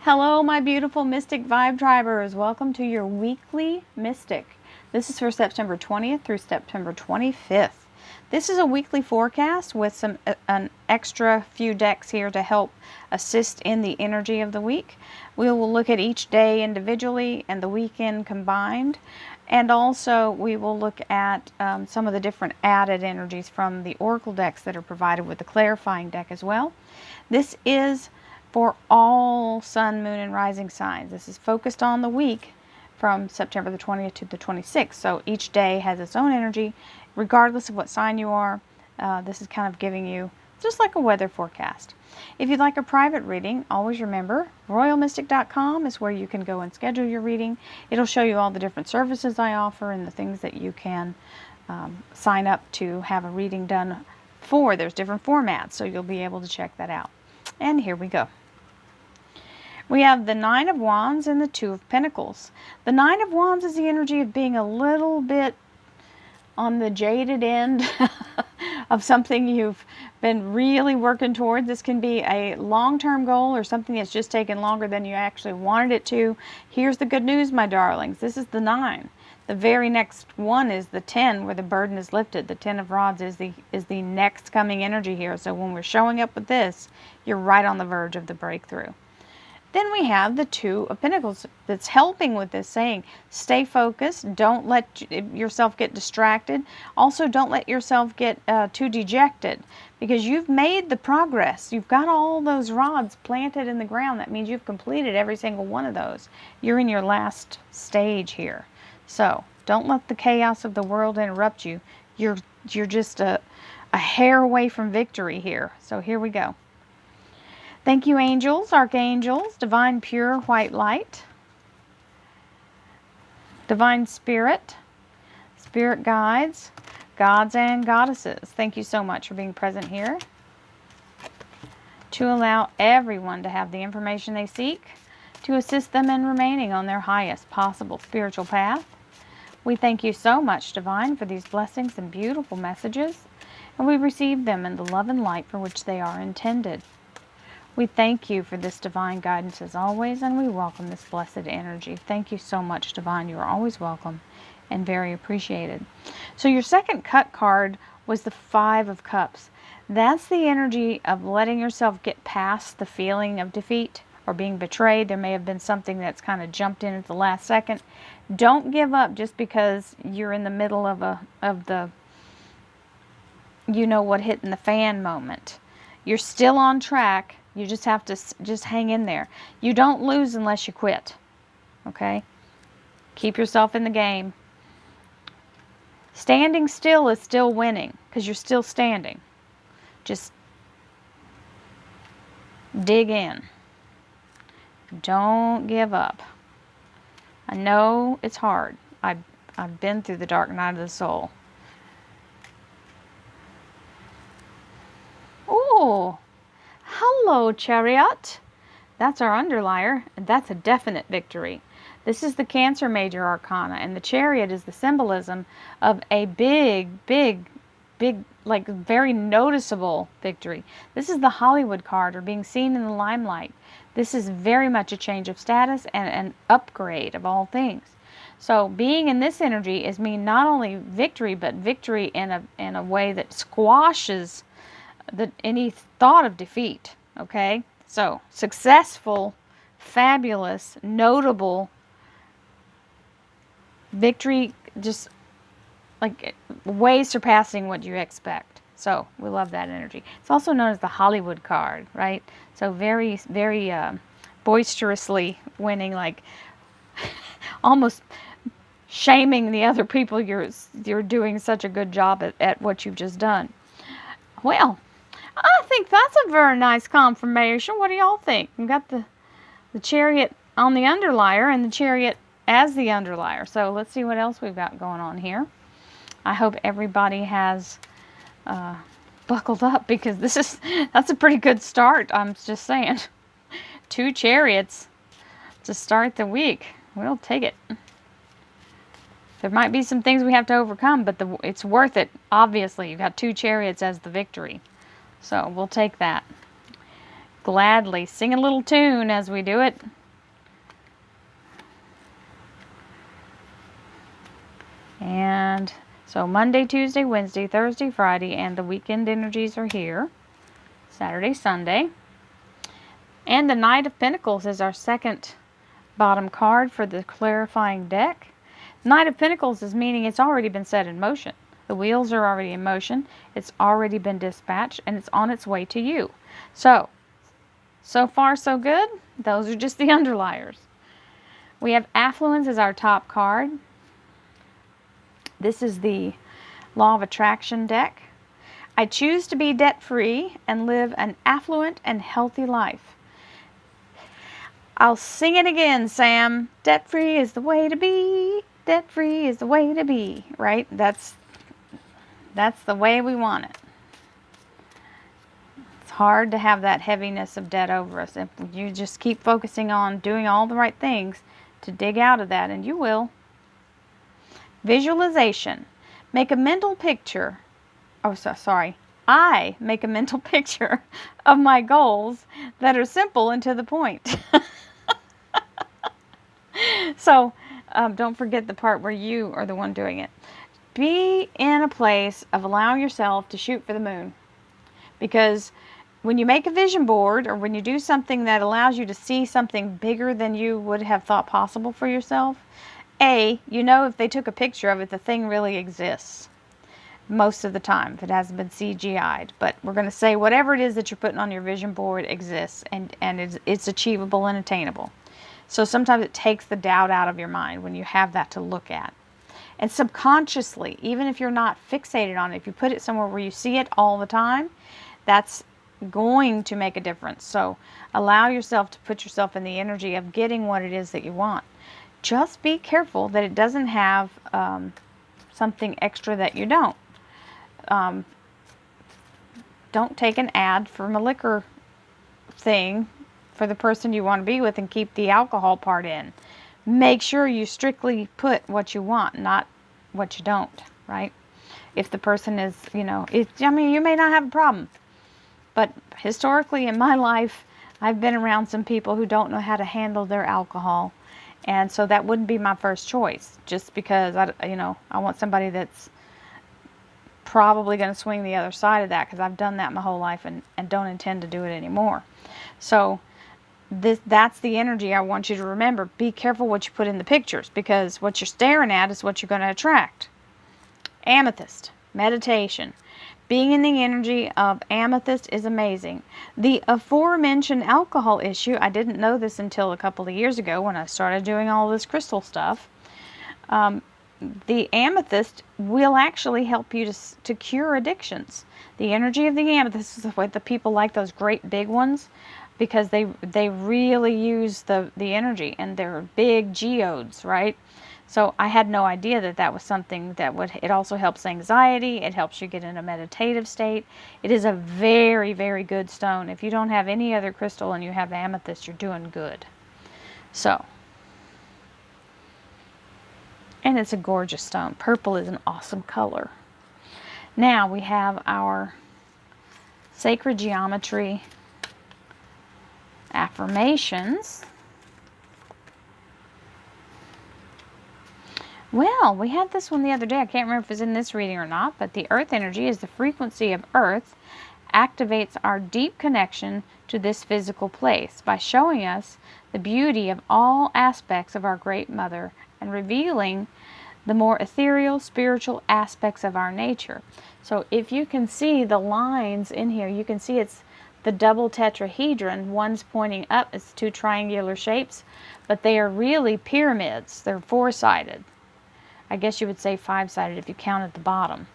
Hello, my beautiful Mystic Vibe Drivers. Welcome to your weekly Mystic. This is for September 20th through September 25th. This is a weekly forecast with an extra few decks here to help assist in the energy of the week. We will look at each day individually and the weekend combined. And also we will look at some of the different added energies from the Oracle decks that are provided with the clarifying deck as well. This is for all sun, moon, and rising signs. This is focused on the week from September the 20th to the 26th. So each day has its own energy, regardless of what sign you are. This is kind of giving you just like a weather forecast. If you'd like a private reading, always remember, royalmystic.com is where you can go and schedule your reading. It'll show you all the different services I offer and the things that you can sign up to have a reading done for. There's different formats, so you'll be able to check that out. And here we go. We have the Nine of Wands and the Two of Pentacles. The Nine of Wands is the energy of being a little bit on the jaded end of something you've been really working toward. This can be a long-term goal or something that's just taken longer than you actually wanted it to. Here's the good news, my darlings. This is the 9. The very next one is the 10, where the burden is lifted. The 10 of Rods is the next coming energy here. So when we're showing up with this, you're right on the verge of the breakthrough. Then we have the Two of Pentacles that's helping with this, saying stay focused, don't let yourself get distracted. Also, don't let yourself get too dejected, because you've made the progress. You've got all those rods planted in the ground. That means you've completed every single one of those. You're in your last stage here. So don't let the chaos of the world interrupt you. You're just a hair away from victory here. So here we go. Thank you, angels, archangels, divine pure white light, divine spirit, spirit guides, gods and goddesses. Thank you so much for being present here to allow everyone to have the information they seek to assist them in remaining on their highest possible spiritual path. We thank you so much, Divine, for these blessings and beautiful messages, and we receive them in the love and light for which they are intended. We thank you for this divine guidance as always, and we welcome this blessed energy. Thank you so much, Divine. You are always welcome and very appreciated. So your second cut card was the Five of Cups. That's the energy of letting yourself get past the feeling of defeat or being betrayed. There may have been something that's kind of jumped in at the last second. Don't give up just because you're in the middle of the you know what hitting the fan moment. You're still on track. You just have to just hang in there. You don't lose unless you quit. Okay? Keep yourself in the game. Standing still is still winning because you're still standing. Just dig in. Don't give up. I know it's hard. I've been through the dark night of the soul. Oh, hello, Chariot. That's our underlier, and that's a definite victory. This is the Cancer Major Arcana, and the Chariot is the symbolism of a big, like very noticeable victory. This is the Hollywood card, or being seen in the limelight. This is very much a change of status and an upgrade of all things. So being in this energy is mean not only victory, but victory in a way that squashes any thought of defeat. Okay? So successful, fabulous, notable victory, just like way surpassing what you expect. So we love that energy. It's also known as the Hollywood card, right? So very, very boisterously winning, like almost shaming the other people you're doing such a good job at what you've just done. Well, I think that's a very nice confirmation. What do y'all think? We've got the Chariot on the underlier and the Chariot as the underlier. So let's see what else we've got going on here. I hope everybody has buckled up, because that's a pretty good start. I'm just saying. 2 Chariots to start the week. We'll take it. There might be some things we have to overcome, but it's worth it. Obviously, you've got 2 Chariots as the victory. So we'll take that. gladly sing a little tune as we do it. And so Monday, Tuesday, Wednesday, Thursday, Friday, and the weekend energies are here. Saturday, Sunday. And the Knight of Pentacles is our second bottom card for the clarifying deck. Knight of Pentacles is meaning it's already been set in motion. The wheels are already in motion. It's already been dispatched, and it's on its way to you. So far so good. Those are just the underliers. We have Affluence as our top card. This is the Law of Attraction deck. I choose to be debt-free and live an affluent and healthy life. I'll sing it again, Sam. Debt-free is the way to be. Debt-free is the way to be. Right? That's the way we want it. It's hard to have that heaviness of debt over us. If you just keep focusing on doing all the right things to dig out of that, and you will. Visualization. Make a mental picture. I make a mental picture of my goals that are simple and to the point. So, don't forget the part where you are the one doing it. Be in a place of allowing yourself to shoot for the moon. Because when you make a vision board, or when you do something that allows you to see something bigger than you would have thought possible for yourself, you know if they took a picture of it, the thing really exists. Most of the time, if it hasn't been CGI'd. But we're going to say whatever it is that you're putting on your vision board exists, and it's achievable and attainable. So sometimes it takes the doubt out of your mind when you have that to look at. And subconsciously, even if you're not fixated on it, if you put it somewhere where you see it all the time, that's going to make a difference. So allow yourself to put yourself in the energy of getting what it is that you want. Just be careful that it doesn't have something extra that you don't. Don't take an ad from a liquor thing for the person you want to be with and keep the alcohol part in. Make sure you strictly put what you want, not what you don't, right? If the person is, you may not have a problem. But historically in my life, I've been around some people who don't know how to handle their alcohol. And so that wouldn't be my first choice, just because I want somebody that's probably going to swing the other side of that, because I've done that my whole life and don't intend to do it anymore. So that's the energy I want you to remember. Be careful what you put in the pictures, because what you're staring at is what you're going to attract. Amethyst, meditation. Being in the energy of amethyst is amazing. The aforementioned alcohol issue, I didn't know this until a couple of years ago when I started doing all this crystal stuff. The amethyst will actually help you to cure addictions. The energy of the amethyst is what the people like those great big ones, because they really use the energy, and they're big geodes, right? So I had no idea that was something that it also helps anxiety. It helps you get in a meditative state. It is a very, very good stone. If you don't have any other crystal and you have amethyst, you're doing good. So, and it's a gorgeous stone. Purple is an awesome color. Now we have our sacred geometry affirmations. Well, we had this one the other day. I can't remember if it's in this reading or not, but the earth energy is the frequency of earth, activates our deep connection to this physical place by showing us the beauty of all aspects of our Great Mother and revealing the more ethereal, spiritual aspects of our nature. So if you can see the lines in here, you can see it's the double tetrahedron. One's pointing up. It's two triangular shapes, but they are really pyramids. They're four-sided. I guess you would say five-sided if you count at the bottom.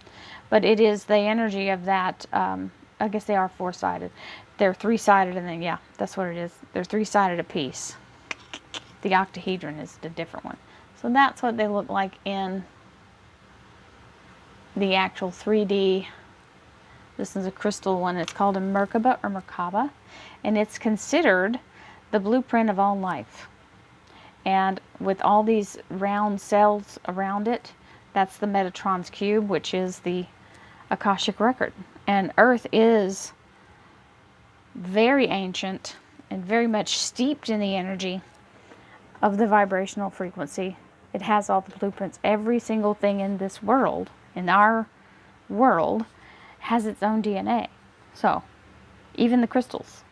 But it is the energy of that, I guess they are four-sided. They're three-sided, and then, yeah, that's what it is. They're three-sided apiece. The octahedron is the different one. So that's what they look like in the actual 3D. This is a crystal one. It's called a Merkaba or Merkaba, and it's considered the blueprint of all life. And with all these round cells around it, that's the Metatron's cube, which is the Akashic record. And Earth is very ancient and very much steeped in the energy of the vibrational frequency. It has all the blueprints. Every single thing in this world, in our world, has its own DNA. So, even the crystals.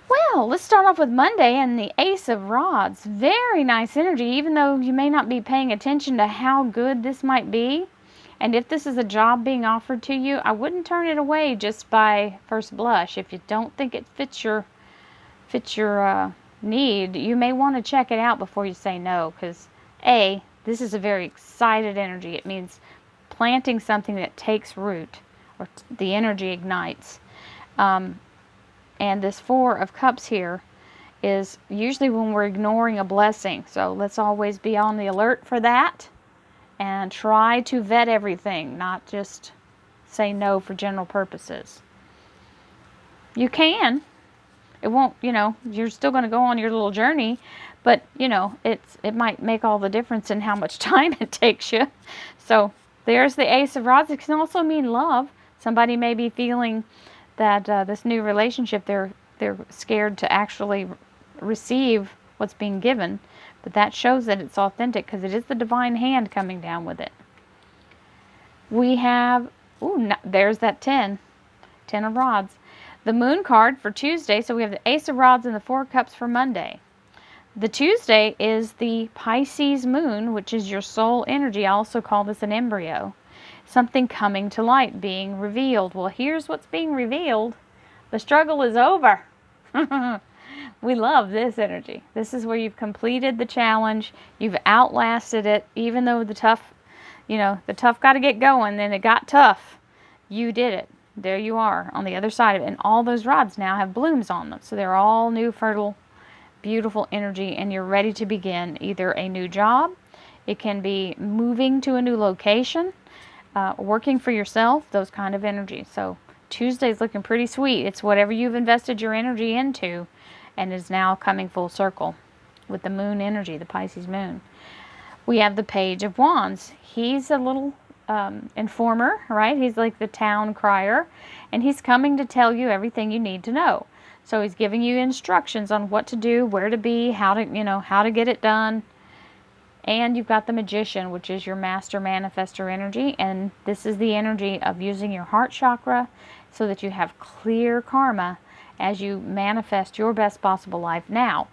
Well, let's start off with Monday and the Ace of Rods. Very nice energy, even though you may not be paying attention to how good this might be. And if this is a job being offered to you, I wouldn't turn it away just by first blush. If you don't think it fits your need, you may want to check it out before you say no. Because this is a very excited energy. It means planting something that takes root, or the energy ignites. And this Four of Cups here is usually when we're ignoring a blessing. So let's always be on the alert for that and try to vet everything, not just say no for general purposes. You can. It won't, you're still going to go on your little journey, but, it might make all the difference in how much time it takes you. So there's the Ace of Rods. It can also mean love. Somebody may be feeling that this new relationship, they're scared to actually receive what's being given, but that shows that it's authentic because it is the divine hand coming down with it. We have, there's that 10 of Rods. The Moon card for Tuesday, so we have the Ace of Rods and the Four of Cups for Monday. The Tuesday is the Pisces Moon, which is your soul energy. I also call this an embryo. Something coming to light, being revealed. Well, here's what's being revealed. The struggle is over. We love this energy. This is where you've completed the challenge. You've outlasted it, even though the tough got to get going, then it got tough. You did it. There you are on the other side of it. And all those rods now have blooms on them. So they're all new, fertile, beautiful energy, and you're ready to begin either a new job. It can be moving to a new location. Working for yourself, those kind of energies. So Tuesday's looking pretty sweet. It's whatever you've invested your energy into and is now coming full circle with the moon energy, the Pisces moon. We have the Page of Wands. He's a little informer, right? He's like the town crier, and he's coming to tell you everything you need to know. So he's giving you instructions on what to do, where to be, how to get it done. And you've got the Magician, which is your master manifestor energy. And this is the energy of using your heart chakra so that you have clear karma as you manifest your best possible life. Now,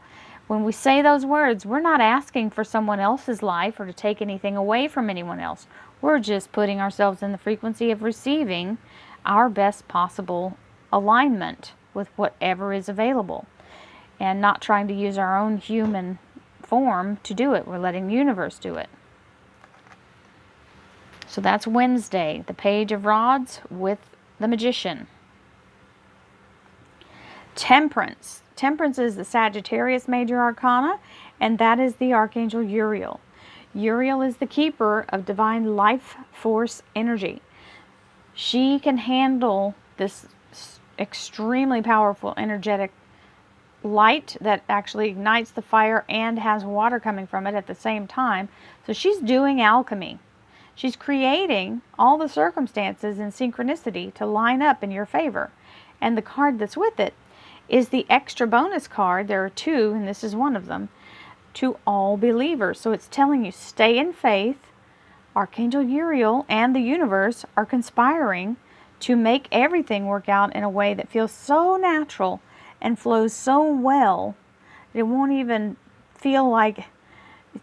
when we say those words, we're not asking for someone else's life or to take anything away from anyone else. We're just putting ourselves in the frequency of receiving our best possible alignment with whatever is available and not trying to use our own human form to do it. We're letting the universe do it. So that's Wednesday, the Page of Rods with the Magician. Temperance. Temperance is the Sagittarius Major Arcana, and that is the Archangel Uriel. Uriel is the keeper of divine life force energy. She can handle this extremely powerful energetic light that actually ignites the fire and has water coming from it at the same time. So she's doing alchemy. She's creating all the circumstances in synchronicity to line up in your favor. And the card that's with it is the extra bonus card. There are two, and this is one of them, to all believers. So it's telling you, stay in faith. Archangel Uriel and the universe are conspiring to make everything work out in a way that feels so natural and flows so well, it won't even feel like,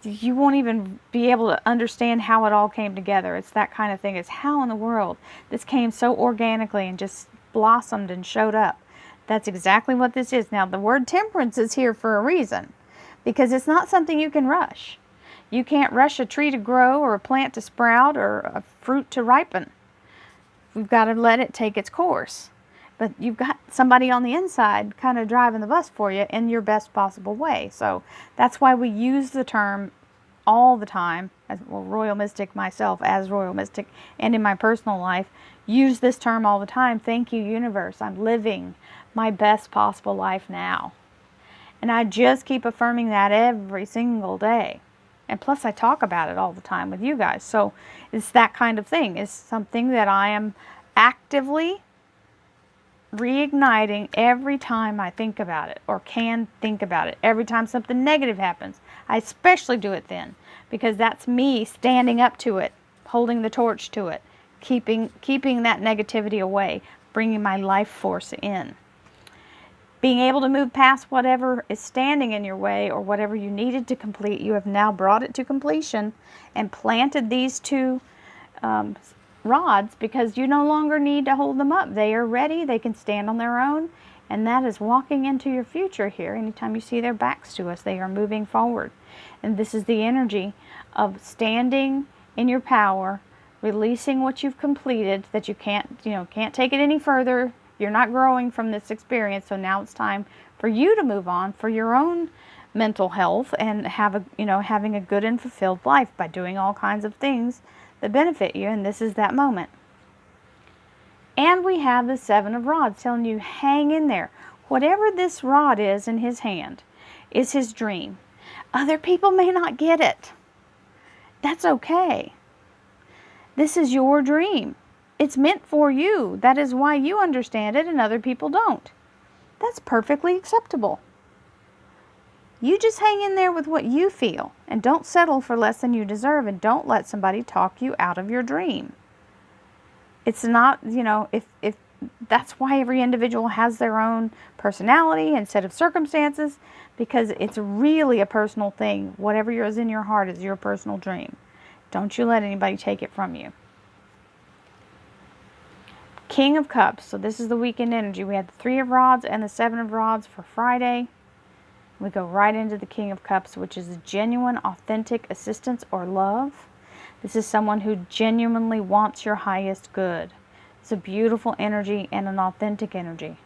you won't even be able to understand how it all came together. It's that kind of thing. It's how in the world this came so organically and just blossomed and showed up. That's exactly what this is. Now, the word temperance is here for a reason, because it's not something you can rush. You can't rush a tree to grow or a plant to sprout or a fruit to ripen. We've got to let it take its course. But you've got somebody on the inside kind of driving the bus for you in your best possible way. So that's why we use the term all the time, as well, Royal Mystic myself, as Royal Mystic, and in my personal life, use this term all the time. Thank you, universe. I'm living my best possible life now. And I just keep affirming that every single day. And plus I talk about it all the time with you guys. So it's that kind of thing. It's something that I am actively reigniting every time I think about it or can think about it. Every time something negative happens, I especially do it then, because that's me standing up to it, holding the torch to it, keeping that negativity away, bringing my life force in. Being able to move past whatever is standing in your way or whatever you needed to complete, you have now brought it to completion and planted these two rods, because you no longer need to hold them up. They are ready. They can stand on their own. And that is walking into your future here. Anytime you see their backs to us, they are moving forward. And this is the energy of standing in your power, releasing what you've completed, that you can't take it any further. You're not growing from this experience. So now it's time for you to move on for your own mental health and having a good and fulfilled life by doing all kinds of things that benefit you, and this is that moment. And we have the Seven of Rods telling you, hang in there. Whatever this rod is in his hand is his dream. Other people may not get it. That's okay. This is your dream. It's meant for you. That is why you understand it and other people don't. That's perfectly acceptable. You just hang in there with what you feel, and don't settle for less than you deserve, and don't let somebody talk you out of your dream. It's not, if that's why every individual has their own personality and set of circumstances, because it's really a personal thing. Whatever is in your heart is your personal dream. Don't you let anybody take it from you. King of Cups. So this is the weekend energy. We had the Three of Rods and the Seven of Rods for Friday. We go right into the King of Cups, which is genuine, authentic assistance or love. This is someone who genuinely wants your highest good. It's a beautiful energy and an authentic energy.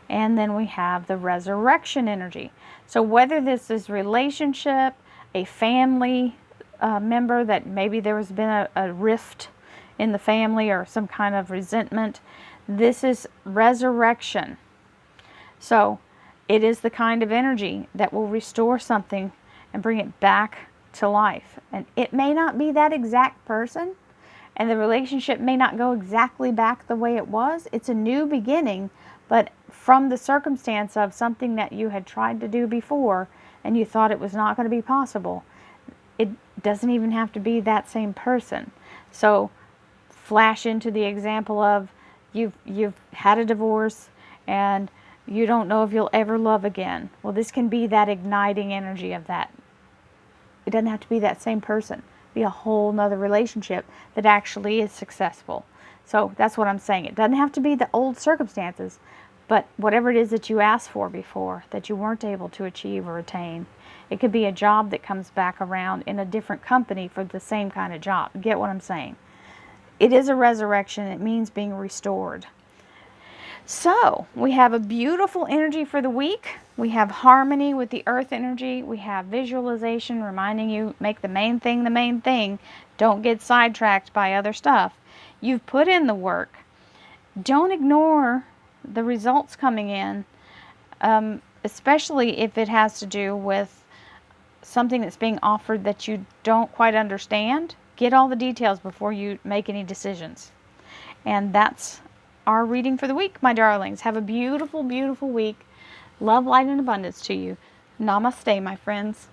And then we have the resurrection energy. So whether this is relationship, a family member that maybe there has been a rift in the family or some kind of resentment, this is resurrection. So it is the kind of energy that will restore something and bring it back to life. And it may not be that exact person, and the relationship may not go exactly back the way it was. It's a new beginning, but from the circumstance of something that you had tried to do before and you thought it was not going to be possible, it doesn't even have to be that same person. So flash into the example of you've had a divorce and you don't know if you'll ever love again. Well, this can be that igniting energy of that. It doesn't have to be that same person. Be a whole nother relationship that actually is successful. So that's what I'm saying. It doesn't have to be the old circumstances, but whatever it is that you asked for before that you weren't able to achieve or attain. It could be a job that comes back around in a different company for the same kind of job. Get what I'm saying? It is a resurrection. It means being restored. So we have a beautiful energy for the week. We have harmony with the earth energy. We have visualization reminding you, make the main thing the main thing. Don't get sidetracked by other stuff. You've put in the work. Don't ignore the results coming in, especially if it has to do with something that's being offered that you don't quite understand. Get all the details before you make any decisions. And that's our reading for the week, my darlings. Have a beautiful, beautiful week. Love, light, and abundance to you. Namaste, my friends.